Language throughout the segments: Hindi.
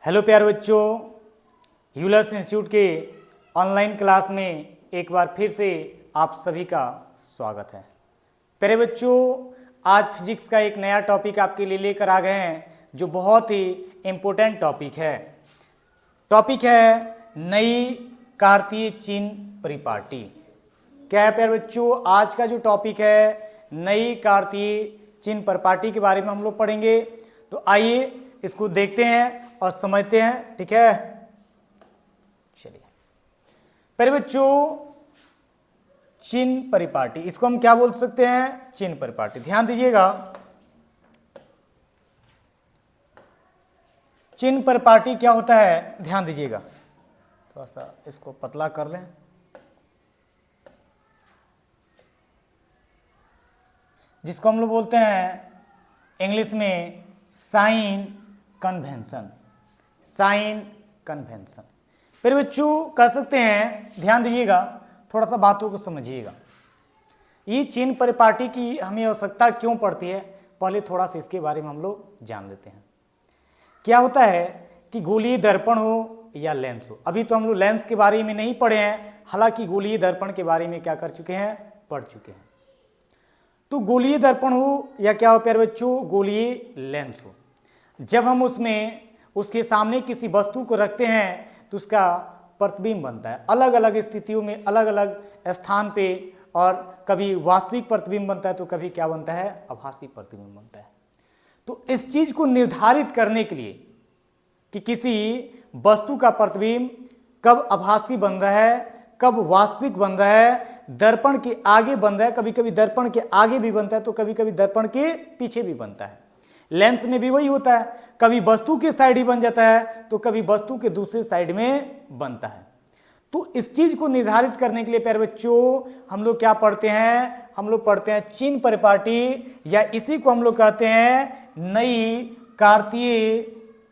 हेलो प्यारे बच्चों, यूलर्स इंस्टीट्यूट के ऑनलाइन क्लास में एक बार फिर से आप सभी का स्वागत है। प्यारे बच्चों, आज फिजिक्स का एक नया टॉपिक आपके लिए लेकर आ गए हैं जो बहुत ही इम्पोर्टेंट टॉपिक है। टॉपिक है नई कार्तीय चिन्ह परिपाटी। क्या है प्यारे बच्चों? आज का जो टॉपिक है नई कार्तीय चिन्ह परिपाटी के बारे में हम लोग पढ़ेंगे। तो आइए इसको देखते हैं और समझते हैं, ठीक है। चलिए प्यारे बच्चों, चिन्ह परिपाटी, इसको हम क्या बोल सकते हैं? चिन्ह परिपाटी। ध्यान दीजिएगा, चिन्ह परिपाटी क्या होता है, ध्यान दीजिएगा। थोड़ा सा इसको पतला कर लें। जिसको हम लोग बोलते हैं इंग्लिश में साइन कन्वेंशन। साइन कन्वेंशन फिर बच्चों कह सकते हैं। ध्यान दीजिएगा, थोड़ा सा बातों को समझिएगा। ये चिन्ह परिपाटी की हमें आवश्यकता क्यों पड़ती है, पहले थोड़ा सा इसके बारे में हम लोग जान लेते हैं। क्या होता है कि गोलीय दर्पण हो या लेंस हो। अभी तो हम लोग लेंस के बारे में नहीं पढ़े हैं, हालांकि गोलीय दर्पण के बारे में क्या कर चुके हैं, पढ़ चुके हैं। तो गोलीय दर्पण हो या क्या हो प्यारे बच्चों, गोलीय लेंस हो, जब हम उसमें उसके सामने किसी वस्तु को रखते हैं तो उसका प्रतिबिंब बनता है। अलग अलग स्थितियों में अलग अलग स्थान पे, और कभी वास्तविक प्रतिबिंब बनता है तो कभी क्या बनता है, आभासी प्रतिबिंब बनता है। तो इस चीज को निर्धारित करने के लिए कि किसी वस्तु का प्रतिबिंब कब आभासी बन रहा है, कब वास्तविक बन रहा है, दर्पण के आगे बन रहा है, कभी कभी दर्पण के आगे भी बनता है तो कभी कभी दर्पण के पीछे भी बनता है। लेंस में भी वही होता है, कभी वस्तु के साइड ही बन जाता है तो कभी वस्तु के दूसरे साइड में बनता है। तो इस चीज को निर्धारित करने के लिए प्यारे बच्चों हम लोग क्या पढ़ते हैं, हम लोग पढ़ते हैं चिन्ह परिपाटी, या इसी को हम लोग कहते हैं नई कार्तीय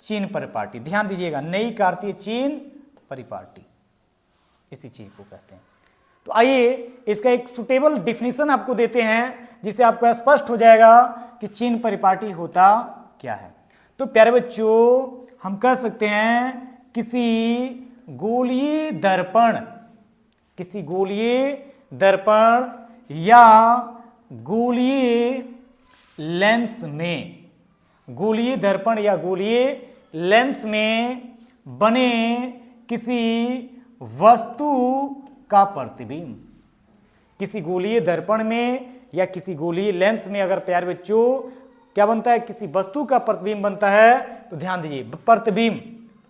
चिन्ह परिपाटी। ध्यान दीजिएगा, नई कार्तीय चिन्ह परिपाटी इसी चीज को कहते हैं। तो आइए इसका एक सुटेबल डिफिनीशन आपको देते हैं जिससे आपको स्पष्ट हो जाएगा कि चिन्ह परिपाटी होता क्या है। तो प्यारे बच्चों हम कह सकते हैं किसी गोलीय दर्पण, किसी गोलीय दर्पण या गोलीय लेंस में, गोलीय दर्पण या गोलीय लेंस में बने किसी वस्तु का प्रतिबिंब, किसी गोलीय दर्पण में या किसी गोलीय लेंस में अगर प्यारे बच्चों क्या बनता है, किसी वस्तु का प्रतिबिंब बनता है, तो ध्यान दीजिए प्रतिबिंब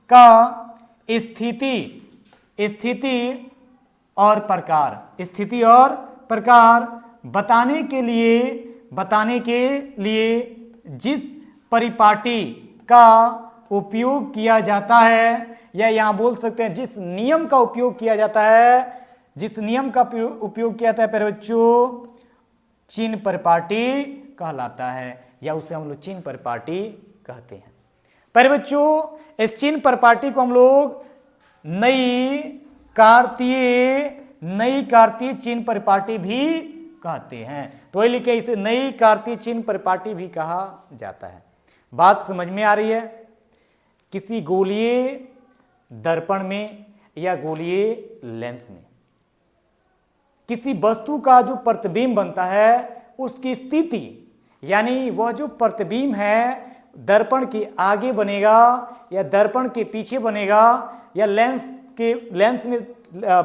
का स्थिति और प्रकार, स्थिति और प्रकार बताने के लिए जिस परिपाटी का उपयोग किया जाता है, या यहां बोल सकते हैं जिस नियम का उपयोग किया जाता है, जिस नियम का उपयोग किया जाता है प्यारे बच्चों, चिन्ह परिपाटी कहलाता है, या उसे हम लोग चिन्ह परिपाटी कहते हैं। प्यारे बच्चों इस चिन्ह परिपाटी को हम लोग नई कार्तीय चिन्ह परिपाटी भी कहते हैं। तो वही लिखे, इसे नई कार्तीय चिन्ह परिपाटी भी कहा जाता है। बात समझ में आ रही है? किसी गोलीय दर्पण में या गोलीय लेंस में किसी वस्तु का जो प्रतिबिंब बनता है उसकी स्थिति, यानी वह जो प्रतिबिंब है दर्पण के आगे बनेगा या दर्पण के पीछे बनेगा, या लेंस में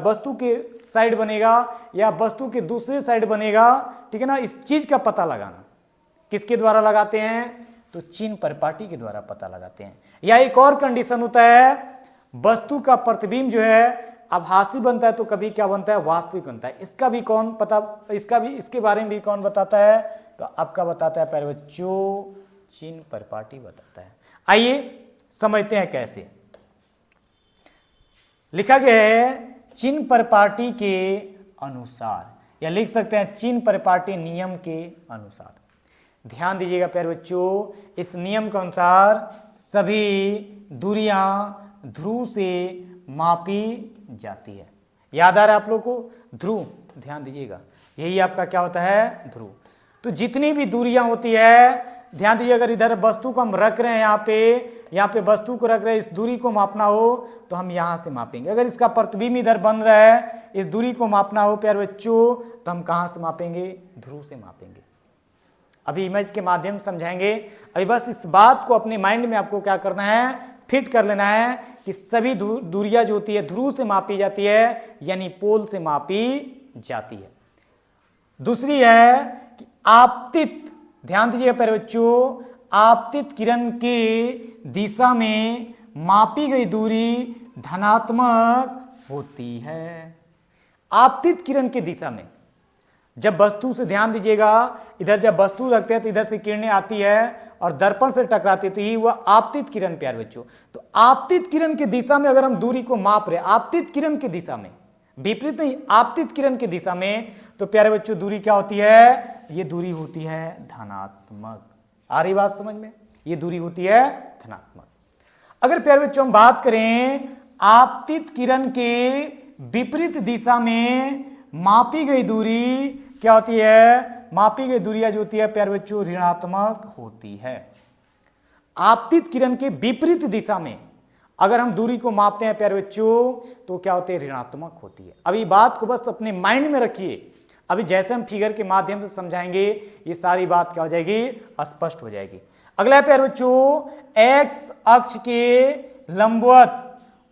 वस्तु के साइड बनेगा या वस्तु के दूसरे साइड बनेगा, ठीक है ना। इस चीज का पता लगाना किसके द्वारा लगाते हैं, तो चिन्ह परिपाटी के द्वारा पता लगाते हैं। या एक और कंडीशन होता है, वस्तु का प्रतिबिंब जो है आभासी बनता है तो कभी क्या बनता है, वास्तविक बनता है। इसका भी कौन पता, इसके बारे में भी कौन बताता है, तो आपका बताता है प्यारे बच्चों चिन्ह परिपाटी बताता है। आइए समझते हैं कैसे। लिखा गया है चिन्ह परिपाटी के अनुसार, या लिख सकते हैं चिन्ह परिपाटी नियम के अनुसार। ध्यान दीजिएगा प्यारे बच्चों, इस नियम के अनुसार सभी दूरियां ध्रुव से मापी जाती है। याद आ रहा है आप लोग को, ध्रुव, ध्यान दीजिएगा, यही आपका क्या होता है, ध्रुव। तो जितनी भी दूरियां होती है ध्यान दीजिए, अगर इधर वस्तु को हम रख रहे हैं यहाँ पे वस्तु को रख रहे हैं, इस दूरी को मापना हो तो हम यहाँ से मापेंगे। अगर इसका प्रतिबिंब इधर बन रहा है, इस दूरी को मापना हो प्यारे बच्चों, तो हम कहाँ से मापेंगे? ध्रुव से मापेंगे। अभी इमेज के माध्यम से समझाएंगे। अभी बस इस बात को अपने माइंड में आपको क्या करना है? फिट कर लेना है कि सभी दूरियां जो होती है ध्रुव से मापी जाती है, यानी पोल से मापी जाती है। दूसरी है कि आपतित, ध्यान दीजिए प्यारे बच्चों, आपतित किरण की दिशा में मापी गई दूरी धनात्मक होती है। आपतित किरण की दिशा में जब वस्तु से, ध्यान दीजिएगा, इधर जब वस्तु रखते हैं तो इधर से किरणें आती है और दर्पण से टकराती है, तो ये हुआ आपतित किरण प्यारे बच्चों। तो आपतित किरण की दिशा में अगर हम दूरी को माप रहे, आपतित किरण की दिशा में, विपरीत नहीं, आपतित किरण की दिशा में, तो प्यारे बच्चों दूरी क्या होती है? ये दूरी होती है धनात्मक। आ रही बात समझ में? ये दूरी होती है धनात्मक। अगर प्यारे बच्चों हम बात करें आपतित किरण के विपरीत दिशा में मापी गई दूरी क्या होती है? मापी गई दूरियां जो होती है प्यारे बच्चों ऋणात्मक होती है। आपतित किरण के विपरीत दिशा में अगर हम दूरी को मापते हैं प्यारे बच्चों तो क्या होती है? ऋणात्मक होती है। अभी बात को बस अपने माइंड में रखिए, अभी जैसे हम फिगर के माध्यम से समझाएंगे ये सारी बात क्या हो जाएगी? स्पष्ट हो जाएगी। अगला है प्यारे बच्चों, एक्स अक्ष के लंबवत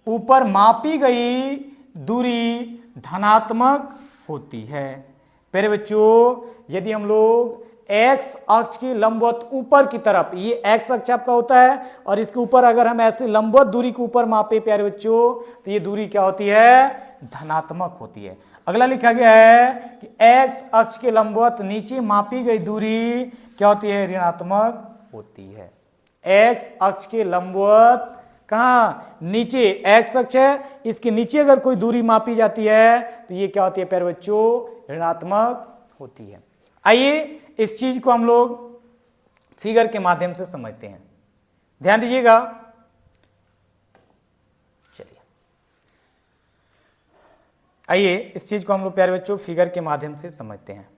ऊपर मापी गई दूरी धनात्मक होती है। प्यारे बच्चों, यदि हम लोग एक्स अक्ष की लंबवत ऊपर की तरफ, ये एक्स अक्ष आपका होता है और इसके ऊपर अगर हम ऐसे लंबवत दूरी के ऊपर मापे प्यारे बच्चों, तो ये दूरी क्या होती है? धनात्मक होती है। अगला लिखा गया है कि एक्स अक्ष के लंबवत नीचे मापी गई दूरी क्या होती है? ऋणात्मक होती है। एक्स अक्ष के लंबवत कहाँ? नीचे एक्स अक्ष है, इसके नीचे अगर कोई दूरी मापी जाती है तो ये क्या होती है प्यारे बच्चों? ऋणात्मक होती है। आइए इस चीज को हम लोग फिगर के माध्यम से समझते हैं, ध्यान दीजिएगा। चलिए आइए इस चीज को हम लोग प्यारे बच्चों फिगर के माध्यम से समझते हैं।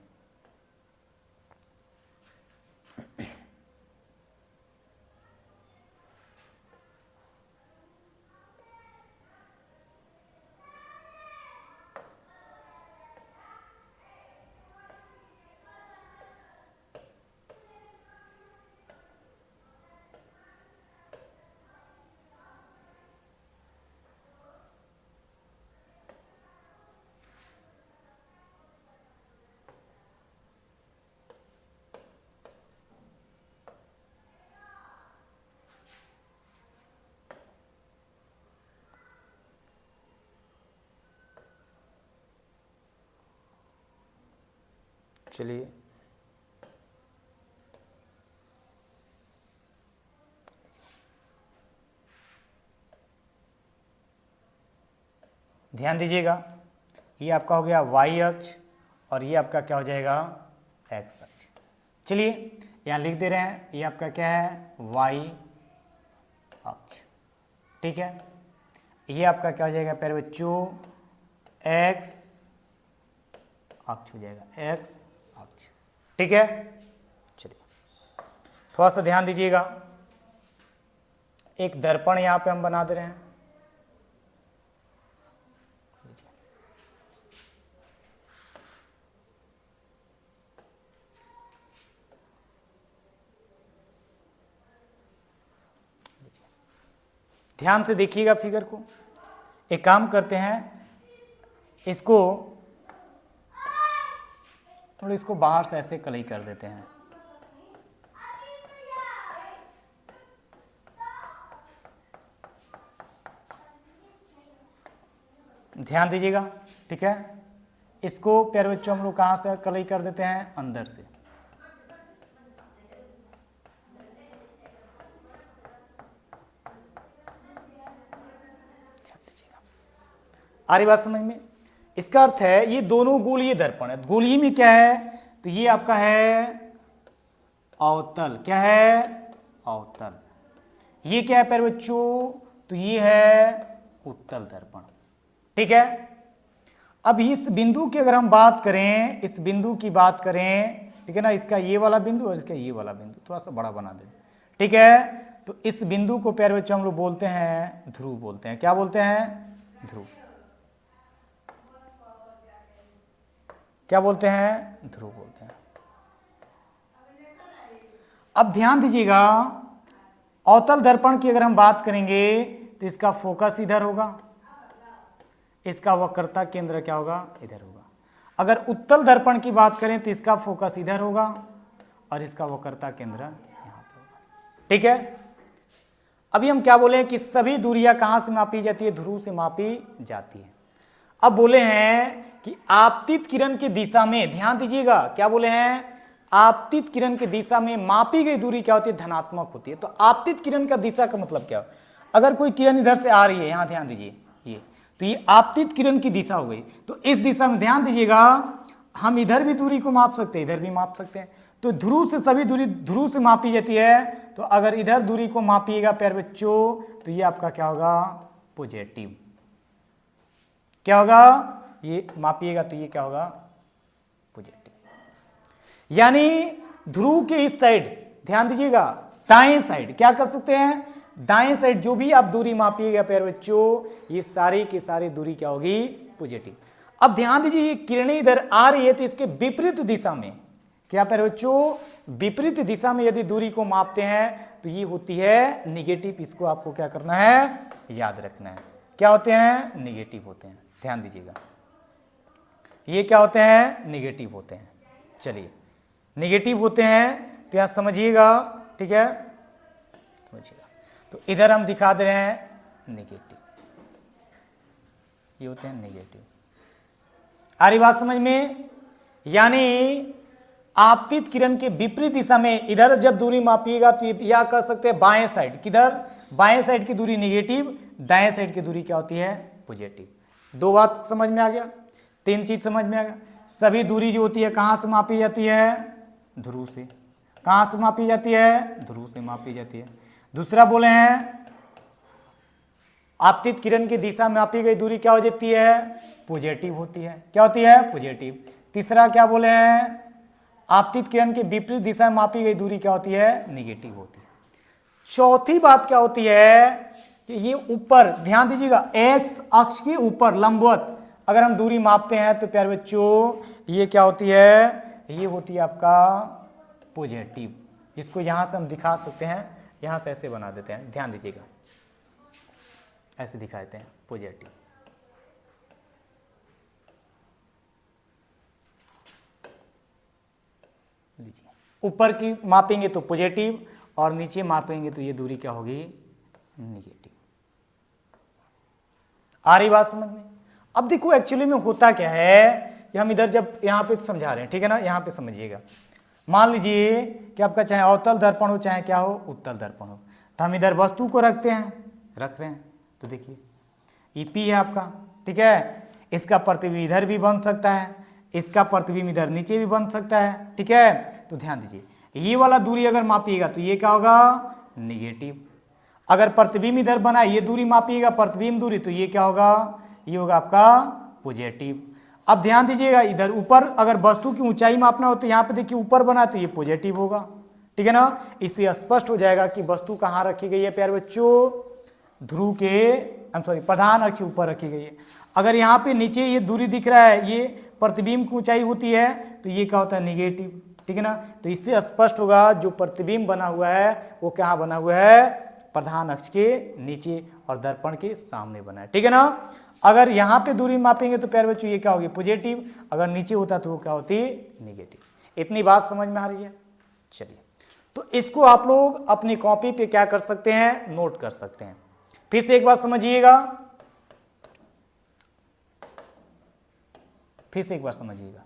चलिए ध्यान दीजिएगा, ये आपका हो गया वाई अक्ष और ये आपका क्या हो जाएगा? एक्स अक्ष। चलिए यहाँ लिख दे रहे हैं, ये आपका क्या है? वाई अक्ष। ठीक है, ये आपका क्या हो जाएगा प्यारे बच्चों? एक्स अक्ष हो जाएगा, एक्स अक्ष। ठीक है, चलिए थोड़ा सा ध्यान दीजिएगा। एक दर्पण यहां पे हम बना दे रहे हैं, ध्यान से देखिएगा फिगर को। एक काम करते हैं, इसको थोड़ा इसको बाहर से ऐसे कलई कर देते हैं। ध्यान दीजिएगा, ठीक है। इसको प्यारे बच्चों हम लोग कहाँ से कलई कर देते हैं? अंदर से। आ रही बात समझ में? इसका अर्थ है ये दोनों गोलीय दर्पण है। गोलीय में क्या है? तो ये आपका है अवतल। क्या है? अवतल। ये क्या है प्यारे बच्चों? तो ये है उत्तल दर्पण। ठीक है। अब इस बिंदु की अगर हम बात करें, इस बिंदु की बात करें ठीक है ना, इसका ये वाला बिंदु और इसका ये वाला बिंदु थोड़ा सा बड़ा बना दें, ठीक है। तो इस बिंदु को प्यारे बच्चों हम लोग बोलते हैं ध्रुव बोलते हैं। क्या बोलते हैं? ध्रुव। क्या बोलते हैं? ध्रुव बोलते हैं। अब ध्यान दीजिएगा, अवतल दर्पण की अगर हम बात करेंगे तो इसका फोकस इधर होगा, इसका वक्रता केंद्र क्या होगा? इधर होगा। अगर उत्तल दर्पण की बात करें तो इसका फोकस इधर होगा और इसका वक्रता केंद्र यहाँ पे होगा, ठीक है। अभी हम क्या बोले कि सभी दूरियां कहां से मापी जाती है? ध्रुव से मापी जाती है। अब बोले हैं कि आपतित किरण की दिशा में, ध्यान दीजिएगा, क्या बोले हैं? आपतित किरण की दिशा में मापी गई दूरी क्या होती है? धनात्मक होती है। तो आपतित किरण का दिशा का मतलब क्या? अगर कोई किरण इधर से आ रही है, यहां ध्यान दीजिए, ये तो ये आपतित किरण की दिशा हो गई। तो इस दिशा में ध्यान दीजिएगा, हम इधर भी दूरी को माप सकते हैं, इधर भी माप सकते हैं। तो ध्रुव से सभी दूरी ध्रुव से मापी जाती है। तो अगर इधर दूरी को मापिएगा प्यारे बच्चों, तो ये आपका क्या होगा? पॉजिटिव। क्या होगा? ये मापिएगा तो ये क्या होगा? पॉजिटिव। यानी ध्रुव के इस साइड, ध्यान दीजिएगा, दाएं साइड क्या कर सकते हैं? दाएं साइड जो भी आप दूरी मापिएगा प्यारे बच्चों, ये सारी की सारी दूरी क्या होगी? पॉजिटिव। अब ध्यान दीजिए, ये किरणें इधर आ रही है तो इसके विपरीत दिशा में, क्या प्यारे बच्चों? विपरीत दिशा में यदि दूरी को मापते हैं तो ये होती है निगेटिव। इसको आपको क्या करना है? याद रखना है। क्या होते हैं? निगेटिव होते हैं। ध्यान दीजिएगा, ये क्या होते हैं? निगेटिव होते हैं। चलिए, निगेटिव होते हैं तो यहां समझिएगा, ठीक है, समझिएगा। तो इधर हम दिखा दे रहे हैं निगेटिव, ये होते हैं निगेटिव। आ रही बात समझ में? यानी आपतित किरण के विपरीत दिशा में इधर जब दूरी मापिएगा तो या कह सकते हैं बाएं साइड, किधर? बाएं साइड की दूरी निगेटिव, दाएं साइड की दूरी क्या होती है? पॉजिटिव। दो बात समझ में आ गया, तीन चीज समझ में आ गया। सभी दूरी जो होती है कहां से मापी जाती है? ध्रुव से। कहां से मापी जाती है? ध्रुव से मापी जाती है। दूसरा बोले हैं, आपतित किरण की दिशा में मापी गई दूरी क्या हो जाती है? पॉजिटिव होती है। क्या होती है? पॉजिटिव। तीसरा क्या बोले हैं? आपतित किरण के विपरीत दिशा में मापी गई दूरी क्या होती है? निगेटिव होती है। चौथी बात क्या होती है कि ये ऊपर, ध्यान दीजिएगा, एक्स अक्ष के ऊपर लंबवत अगर हम दूरी मापते हैं तो प्यारे बच्चों ये क्या होती है? ये होती है आपका पॉजिटिव, जिसको यहां से हम दिखा सकते हैं, यहां से ऐसे बना देते हैं, ध्यान दीजिएगा, ऐसे दिखा देते हैं पॉजिटिव। लीजिए, ऊपर की मापेंगे तो पॉजिटिव और नीचे मापेंगे तो ये दूरी क्या होगी? निगेटिव। आ रही बात समझ में? अब देखो एक्चुअली में होता क्या है कि हम इधर जब यहाँ पे समझा रहे हैं, ठीक है ना, यहाँ पे समझिएगा। मान लीजिए कि आपका चाहे अवतल दर्पण हो चाहे क्या हो, उत्तल दर्पण हो, तो हम इधर वस्तु को रखते हैं, रख रहे हैं, तो देखिए ये P है आपका, ठीक है। इसका प्रतिबिंब इधर भी बन सकता है, इसका प्रतिबिंब इधर नीचे भी बन सकता है, ठीक है। तो ध्यान दीजिए, ये वाला दूरी अगर मापिएगा तो ये क्या होगा? निगेटिव। अगर प्रतिबिंब इधर बना, ये दूरी मापिएगा प्रतिबिंब दूरी, तो ये क्या होगा? ये होगा आपका पॉजिटिव। अब ध्यान दीजिएगा, इधर ऊपर अगर वस्तु की ऊंचाई मापना हो तो यहाँ पे देखिए ऊपर बना तो ये पॉजिटिव होगा, ठीक है ना। इससे स्पष्ट हो जाएगा कि वस्तु कहाँ रखी गई है प्यारे बच्चों? ध्रुव के प्रधान अक्ष ऊपर रखी गई है। अगर यहाँ पे नीचे ये दूरी दिख रहा है, ये प्रतिबिंब की ऊंचाई होती है, तो ये क्या होता है? निगेटिव, ठीक है ना। तो इससे स्पष्ट होगा जो प्रतिबिंब बना हुआ है वो कहाँ बना हुआ है? प्रधान अक्ष के नीचे और दर्पण के सामने बना है, ठीक है ना। अगर यहाँ पे दूरी मापेंगे तो प्यारे बच्चों ये क्या होगी? पॉजिटिव। अगर नीचे होता तो वो क्या होती? निगेटिव। इतनी बात समझ में आ रही है? चलिए, तो इसको आप लोग अपनी कॉपी पे क्या कर सकते हैं? नोट कर सकते हैं। फिर से एक बार समझिएगा, फिर से एक बार समझिएगा।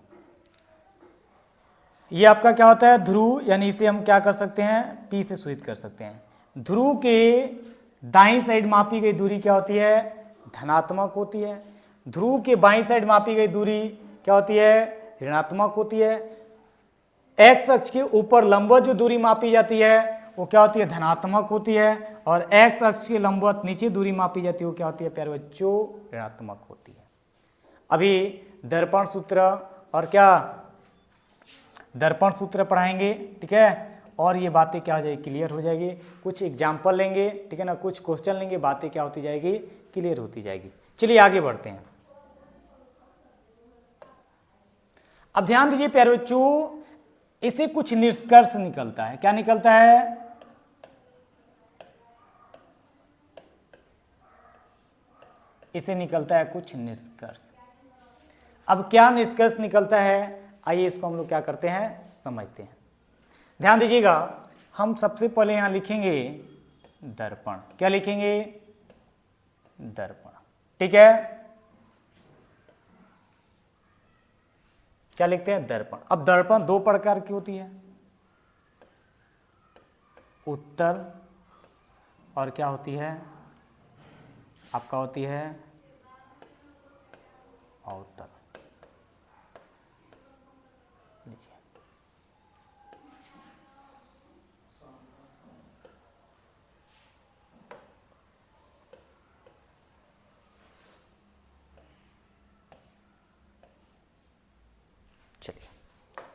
ये आपका क्या होता है? ध्रुव, यानी इसे हम क्या कर सकते हैं? P से सूचित कर सकते हैं। ध्रुव के दाईं साइड मापी गई दूरी क्या होती है? धनात्मक होती है। ध्रुव के बाईं साइड मापी गई दूरी क्या होती है? ऋणात्मक होती है। एक्स अक्ष के ऊपर लंबवत जो दूरी मापी जाती है वो क्या होती है? धनात्मक होती है। और एक्स अक्ष के लंबवत नीचे दूरी मापी जाती है वो क्या होती है प्यारे बच्चों? ऋणात्मक होती है। अभी दर्पण सूत्र और क्या दर्पण सूत्र पढ़ाएंगे, ठीक है, और ये बातें क्या हो जाएगी, क्लियर हो जाएगी। कुछ एग्जाम्पल लेंगे, ठीक है ना, कुछ क्वेश्चन लेंगे, बातें क्या होती जाएगी, क्लियर होती जाएगी। चलिए आगे बढ़ते हैं। अब ध्यान दीजिए प्यारे बच्चों, इसे कुछ निष्कर्ष निकलता है। क्या निकलता है, इसे निकलता है कुछ निष्कर्ष। अब क्या निष्कर्ष निकलता है, आइए इसको हम लोग क्या करते हैं, समझते हैं। ध्यान दीजिएगा, हम सबसे पहले यहां लिखेंगे दर्पण। क्या लिखेंगे, दर्पण, ठीक है। क्या लिखते हैं, दर्पण। अब दर्पण दो प्रकार की होती है, उत्तल और क्या होती है, आपका होती है अवतल। लीजिए, चलिए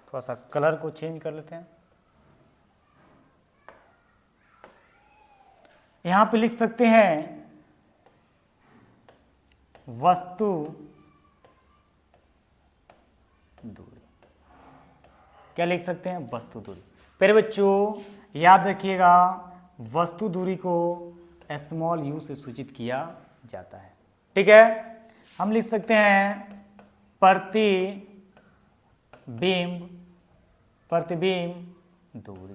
थोड़ा सा कलर को चेंज कर लेते हैं। यहां पे लिख सकते हैं वस्तु दूरी। क्या लिख सकते हैं, वस्तु दूरी। फिर बच्चों याद रखिएगा, वस्तु दूरी को स्मॉल यू से सूचित किया जाता है, ठीक है। हम लिख सकते हैं प्रतिबिंब दूरी।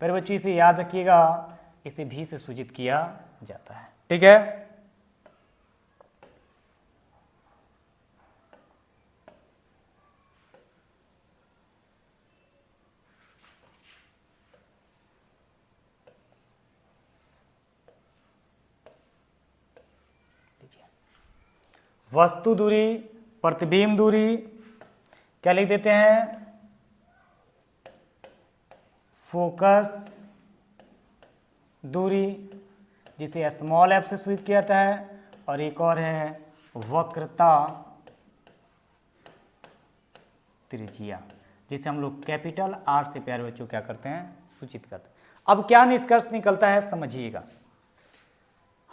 फिर बच्चों इसे याद रखिएगा, इसे भी से सूचित किया जाता है, ठीक है। वस्तु दूरी, प्रतिबिंब दूरी, क्या लिख देते हैं, फोकस दूरी, जिसे स्मॉल एफ से सूचित किया जाता है, और एक और है वक्रता त्रिज्या, जिसे हम लोग कैपिटल आर से प्यारे बच्चों क्या करते हैं, सूचित करते हैं। अब क्या निष्कर्ष निकलता है, समझिएगा।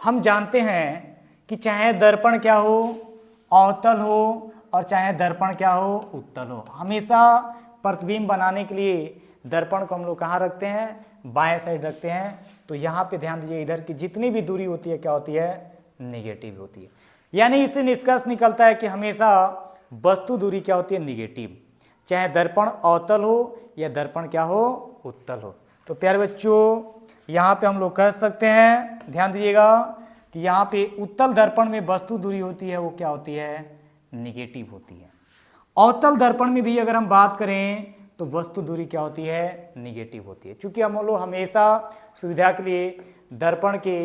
हम जानते हैं कि चाहे दर्पण क्या हो, अवतल हो, और चाहे दर्पण क्या हो, उत्तल हो, हमेशा प्रतिबिंब बनाने के लिए दर्पण को हम लोग कहाँ रखते हैं, बाएं साइड रखते हैं। तो यहाँ पे ध्यान दीजिए, इधर की जितनी भी दूरी होती है क्या होती है, निगेटिव होती है। यानी इससे निष्कर्ष निकलता है कि हमेशा वस्तु दूरी क्या होती है, निगेटिव, चाहे दर्पण अवतल हो या दर्पण क्या हो, उत्तल हो। तो प्यारे बच्चों यहाँ पे हम लोग कह सकते हैं, ध्यान दीजिएगा कि यहाँ पे उत्तल दर्पण में वस्तु दूरी होती है वो क्या होती है, निगेटिव होती है। अवतल दर्पण में भी अगर हम बात करें तो वस्तु दूरी क्या होती है, निगेटिव होती है। क्योंकि हम लोग हमेशा सुविधा के लिए दर्पण के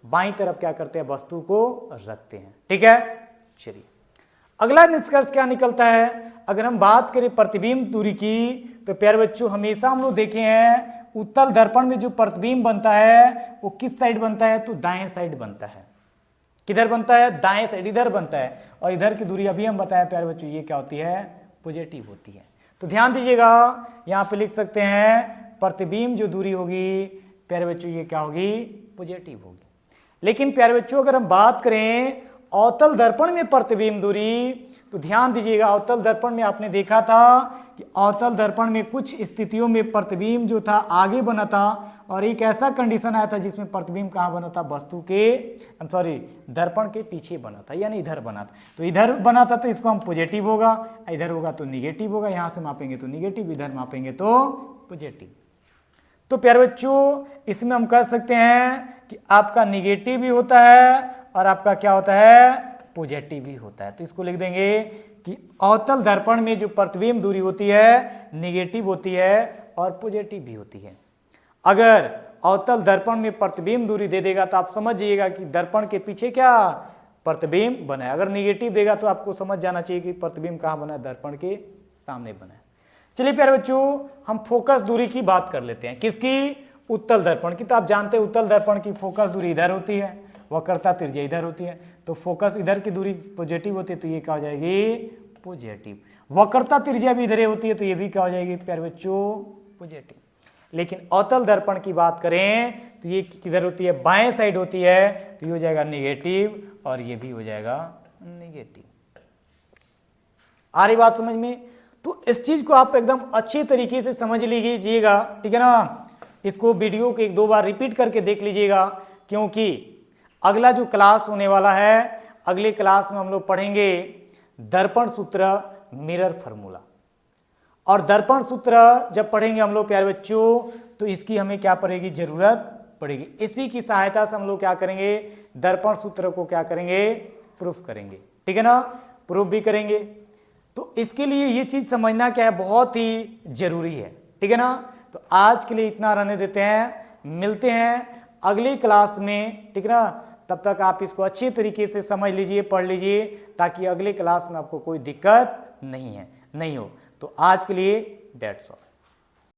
बाईं तरफ क्या करते हैं, वस्तु को रखते हैं, ठीक है। चलिए अगला निष्कर्ष क्या निकलता है, अगर हम बात करें प्रतिबिंब दूरी की, तो प्यारे बच्चों हमेशा हम लोग देखे हैं उत्तल दर्पण में जो प्रतिबिंब बनता है वो किस साइड बनता है, तो दाएं साइड बनता है। किधर बनता है, दाएं साइड, इधर बनता है। और इधर की दूरी अभी हम बताया प्यारे बच्चों, ये क्या होती है, पॉजिटिव होती है। तो ध्यान दीजिएगा, यहाँ पे लिख सकते हैं प्रतिबिंब जो दूरी होगी प्यारे बच्चों ये क्या होगी, पॉजिटिव होगी। लेकिन प्यारे बच्चों अगर हम बात करें अवतल दर्पण में प्रतिबिंब दूरी, तो ध्यान दीजिएगा, अवतल दर्पण में आपने देखा था कि अवतल दर्पण में कुछ स्थितियों में प्रतिबिंब जो था आगे बना था, और एक ऐसा कंडीशन आया था जिसमें प्रतिबिंब कहाँ बना था, वस्तु के दर्पण के पीछे बना था, यानी इधर बना था। तो इधर बना था तो इसको हम पॉजिटिव होगा, इधर होगा तो निगेटिव होगा, यहाँ से मापेंगे तो निगेटिव, इधर मापेंगे तो पॉजिटिव। तो प्यारे बच्चों इसमें हम कह सकते हैं कि आपका निगेटिव भी होता है और आपका क्या होता है, पॉजिटिव भी होता है। तो इसको लिख देंगे कि अवतल दर्पण में जो प्रतिबिंब दूरी होती है निगेटिव होती है और पॉजिटिव भी होती है। अगर अवतल दर्पण में प्रतिबिंब दूरी दे देगा तो आप समझ जाइएगा कि दर्पण के पीछे क्या प्रतिबिंब बना है। अगर निगेटिव देगा तो आपको समझ जाना चाहिए कि प्रतिबिंब कहाँ बना है, दर्पण के सामने बना है। चलिए प्यारे बच्चों हम फोकस दूरी की बात कर लेते हैं, किसकी, उत्तल दर्पण की। तो आप जानते हैं उत्तल दर्पण की फोकस दूरी इधर होती है, वक्रता त्रिज्या इधर होती है। तो फोकस इधर की दूरी पॉजिटिव होती है, तो ये क्या हो जाएगी, पॉजिटिव। वक्रता त्रिज्या भी इधर होती है तो ये भी क्या हो जाएगी प्यारे बच्चों पॉजिटिव। लेकिन अवतल दर्पण की बात करें तो ये किधर होती है बाएं साइड होती है तो ये हो जाएगा निगेटिव और ये भी हो जाएगा निगेटिव। आ रही बात समझ में? तो इस चीज को आप एकदम अच्छे तरीके से समझ लीजिएगा, ठीक है ना। इसको वीडियो को 1-2 बार रिपीट करके देख लीजिएगा, क्योंकि अगला जो क्लास होने वाला है, अगले क्लास में हम लोग पढ़ेंगे दर्पण सूत्र, मिरर फार्मूला। और दर्पण सूत्र जब पढ़ेंगे हम लोग प्यारे बच्चों तो इसकी हमें क्या पड़ेगी, जरूरत पड़ेगी। इसी की सहायता से हम लोग क्या करेंगे, दर्पण सूत्र को क्या करेंगे, प्रूफ करेंगे, ठीक है ना, प्रूफ भी करेंगे। तो इसके लिए ये चीज समझना क्या है, बहुत ही जरूरी है, ठीक है ना। तो आज के लिए इतना रहने देते हैं, मिलते हैं अगली क्लास में, ठीक है ना। तब तक आप इसको अच्छे तरीके से समझ लीजिए, पढ़ लीजिए, ताकि अगले क्लास में आपको कोई दिक्कत नहीं हो। तो आज के लिए डेट्स ऑल।